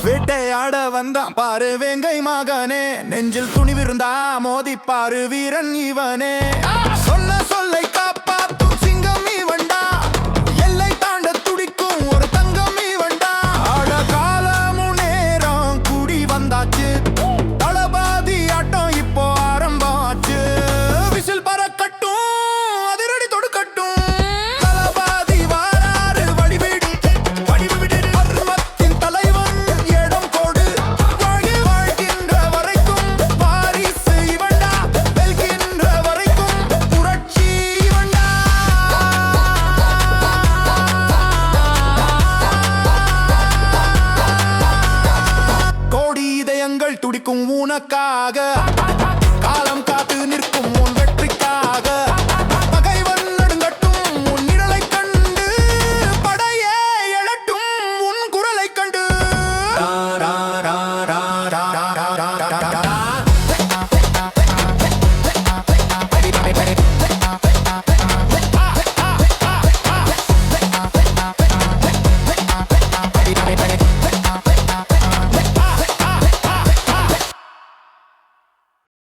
வேட்டையாட வந்தான் பாரு வேங்கை மகனே, நெஞ்சில் துணிவிருந்தா மோதி பாரு வீரன் இவனே. சொன்ன சொல்லை காப்பாத்தும் சிங்கம் இவன்டா, எல்லை தாண்ட துடிக்கும் ஒரு தங்கம் இவன்டா. ஆட காலமும் நேரம் கூடி வந்தாச்சு, தளபாதி ஆட்டம் இப்போ ஆரம்பாச்சு. விசில் பறக்கட்டும், அதிரடி தொடுக்கட்டும், தளபாதி வாராரு வடிவிடு வடிவிடு. மர்மத்தின் தலைவன் இடம் கொடு, வாழ்கின்ற வரைக்கும் வாரிசு இவன்டா, வெல்கின்ற வரைக்கும் புரட்சி இவன்டா. கோடி இதயங்கள் துடிக்கும் உனக்காக, காலம் காத்து நிற்கும்